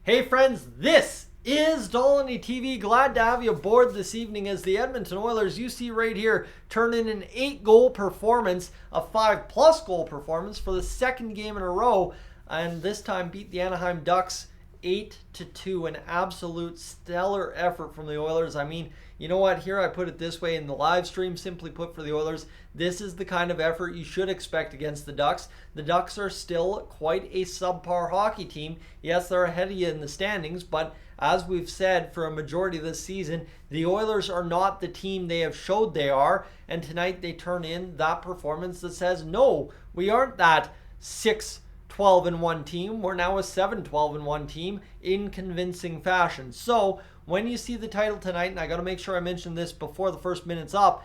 Hey friends, this is Dolynny TV. Glad to have you aboard this evening as the Edmonton Oilers, you see right here, turn in an 8-goal performance, a 5+ goal performance for the second game in a row, and this time beat the Anaheim Ducks 8-2. An absolute stellar effort from the Oilers. I mean, you know what? Here I put it this way in the live stream, simply put, for the Oilers, this is the kind of effort you should expect against the Ducks. The Ducks are still quite a subpar hockey team. Yes, they're ahead of you in the standings, but as we've said for a majority of this season, the Oilers are not the team they have showed they are, and tonight they turn in that performance that says, no, we aren't that 6-12-1 team. We're now a 7-12-1 team in convincing fashion. So when you see the title tonight, and I got to make sure I mention this before the first minute's up,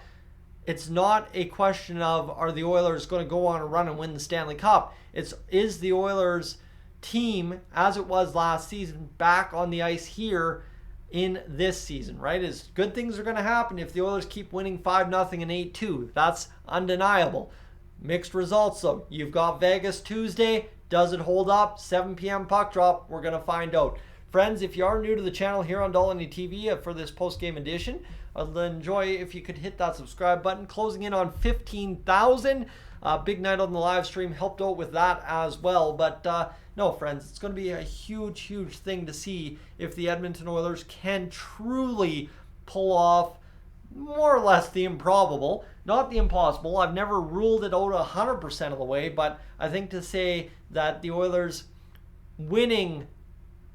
it's not a question of are the Oilers going to go on a run and win the Stanley Cup. Is the Oilers team, as it was last season, back on the ice here in this season, right? Is good things are going to happen if the Oilers keep winning 5-0 and 8-2. That's undeniable. Mixed results though. You've got Vegas Tuesday. Does it hold up? 7 p.m. puck drop. We're going to find out. Friends, if you are new to the channel here on Dolynny TV for this post-game edition, I'd enjoy if you could hit that subscribe button. Closing in on 15,000. Big night on the live stream helped out with that as well. But no, friends, it's going to be a huge, huge thing to see if the Edmonton Oilers can truly pull off more or less the improbable, not the impossible. I've never ruled it out 100% of the way, but I think to say that the Oilers winning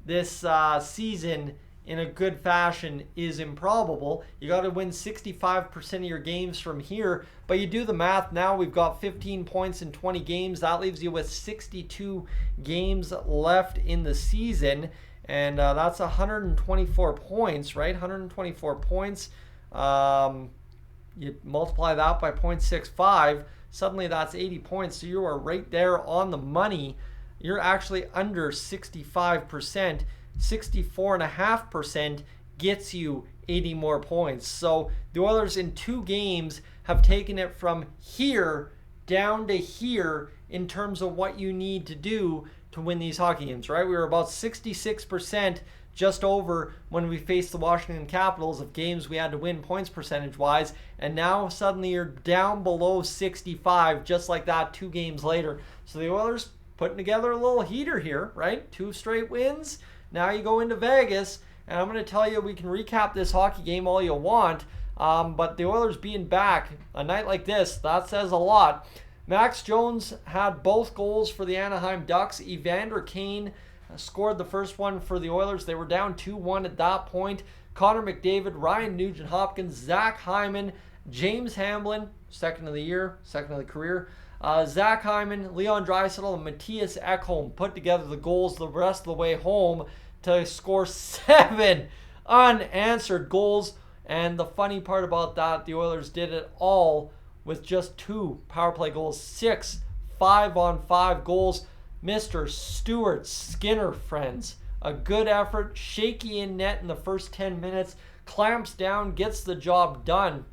this season in a good fashion is improbable. You got to win 65% of your games from here, but you do the math now. We've got 15 points in 20 games. That leaves you with 62 games left in the season, and that's 124 points, right? 124 points. You multiply that by 0.65, suddenly that's 80 points, so you are right there on the money. You're actually under 65%. 64.5% gets you 80 more points. So the Oilers in 2 games have taken it from here down to here in terms of what you need to do to win these hockey games, right? We were about 66% just over when we faced the Washington Capitals of games we had to win points percentage wise, and now suddenly you're down below 65 just like that 2 games later. So the Oilers putting together a little heater here, right? 2 straight wins. Now you go into Vegas, and I'm going to tell you, we can recap this hockey game all you want, but the Oilers being back a night like this, that says a lot. Max Jones had both goals for the Anaheim Ducks. Evander Kane scored the first one for the Oilers. They were down 2-1 at that point. Connor McDavid, Ryan Nugent-Hopkins, Zach Hyman, James Hamblin, second of the year, second of the career, Zach Hyman, Leon Draisaitl, and Matthias Ekholm put together the goals the rest of the way home to score 7 unanswered goals. And the funny part about that, the Oilers did it all with just 2 power play goals, 6 5-on-5 goals. Mr. Stuart Skinner, friends, a good effort, shaky in net in the first 10 minutes, clamps down, gets the job done.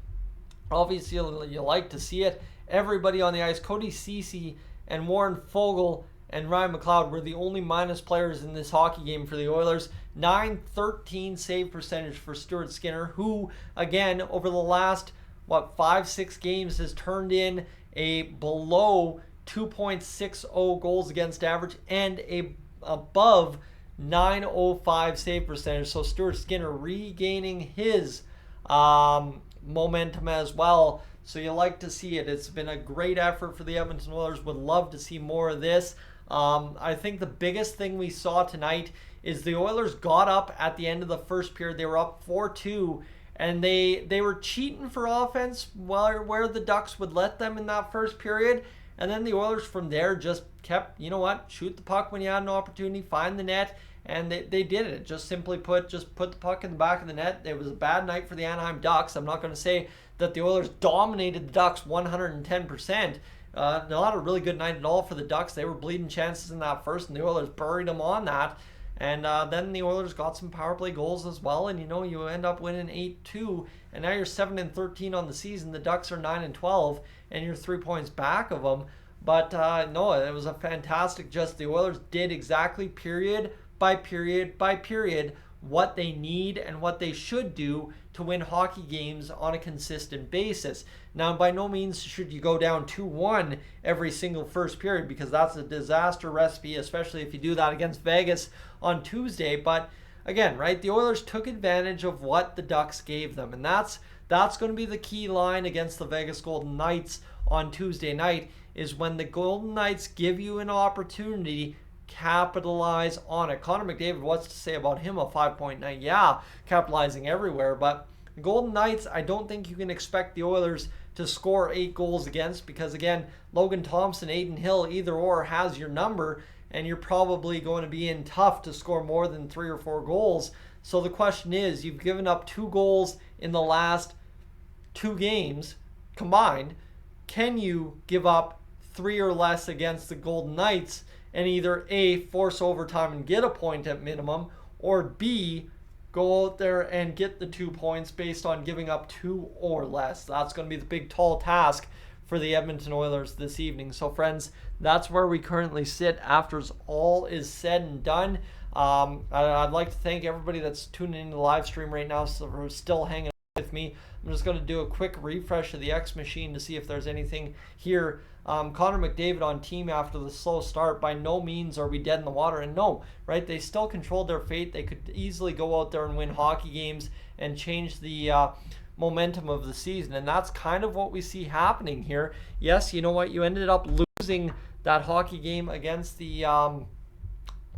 Obviously, you like to see it. Everybody on the ice, Cody Ceci and Warren Foegele and Ryan McLeod were the only minus players in this hockey game for the Oilers. .913 save percentage for Stuart Skinner, who, again, over the last, 5-6 games has turned in a below 2.60 goals against average and a above .905 save percentage. So Stuart Skinner regaining his momentum as well. So you like to see it. It's been a great effort for the Edmonton Oilers. Would love to see more of this. I think the biggest thing we saw tonight is the Oilers got up at the end of the first period. They were up 4-2, and they were cheating for offense where the Ducks would let them in that first period. And then the Oilers from there just kept, you know what, shoot the puck when you had an opportunity, find the net, and they did it. Just simply put the puck in the back of the net. It was a bad night for the Anaheim Ducks. I'm not going to say that the Oilers dominated the Ducks 110%. Not a really good night at all for the Ducks. They were bleeding chances in that first, and the Oilers buried them on that. And then the Oilers got some power play goals as well, and you end up winning 8-2, and now you're 7-13 on the season. The Ducks are 9-12, and you're 3 points back of them. But no, it was a fantastic. Just the Oilers did exactly period by period what they need and what they should do to win hockey games on a consistent basis. Now, by no means should you go down 2-1 every single first period, because that's a disaster recipe, especially if you do that against Vegas on Tuesday. But again, right, the Oilers took advantage of what the Ducks gave them, and that's going to be the key line against the Vegas Golden Knights on Tuesday night, is when the Golden Knights give you an opportunity, capitalize on it. Connor McDavid, what's to say about him? A 5.9. Yeah, capitalizing everywhere. But the Golden Knights, I don't think you can expect the Oilers to score 8 goals against, because again, Logan Thompson, Adin Hill, either or has your number, and you're probably going to be in tough to score more than 3 or 4 goals. So the question is, you've given up 2 goals in the last 2 games combined. Can you give up 3 or less against the Golden Knights and either A, force overtime and get a point at minimum, or B, go out there and get the 2 points based on giving up 2 or less? That's going to be the big tall task for the Edmonton Oilers this evening. So friends, that's where we currently sit after all is said and done. I'd like to thank everybody that's tuning into the live stream right now, so we're still hanging with me. I'm just going to do a quick refresh of the X machine to see if there's anything here. Connor McDavid on team after the slow start. By no means are we dead in the water, and no, right, they still controlled their fate. They could easily go out there and win hockey games and change the momentum of the season, and that's kind of what we see happening here. Yes, you know what, you ended up losing that hockey game against the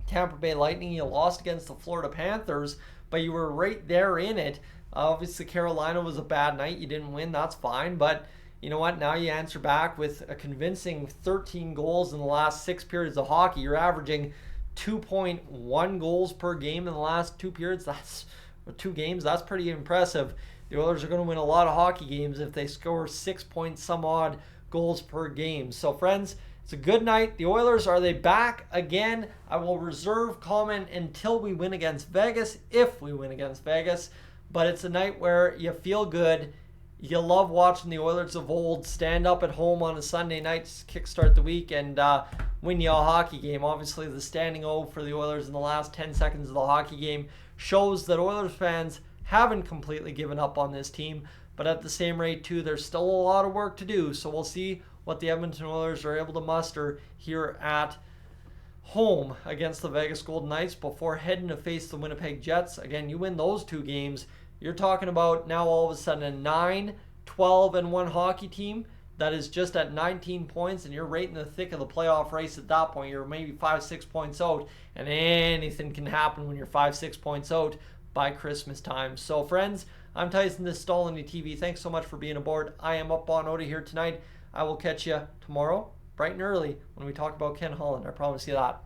Tampa Bay Lightning. You lost against the Florida Panthers, but you were right there in it. Obviously, Carolina was a bad night. You didn't win. That's fine. But you know what? Now you answer back with a convincing 13 goals in the last 6 periods of hockey. You're averaging 2.1 goals per game in the last 2 periods. That's 2 games. That's pretty impressive. The Oilers are going to win a lot of hockey games if they score 6 point some odd goals per game. So, friends, it's a good night. The Oilers, are they back again? I will reserve comment until we win against Vegas, if we win against Vegas. But it's a night where you feel good. You love watching the Oilers of old stand up at home on a Sunday night to kickstart the week and win you a hockey game. Obviously, the standing O for the Oilers in the last 10 seconds of the hockey game shows that Oilers fans haven't completely given up on this team. But at the same rate, too, there's still a lot of work to do. So we'll see what the Edmonton Oilers are able to muster here at home against the Vegas Golden Knights before heading to face the Winnipeg Jets. Again, you win those 2 games, you're talking about now all of a sudden a 9, 12, and 1 hockey team that is just at 19 points, and you're right in the thick of the playoff race at that point. You're maybe 5-6 points out, and anything can happen when you're 5-6 points out by Christmas time. So friends, I'm Tyson, this is Dolynny TV. Thanks so much for being aboard. I am up on out of here tonight. I will catch you tomorrow bright and early when we talk about Ken Holland. I promise you that.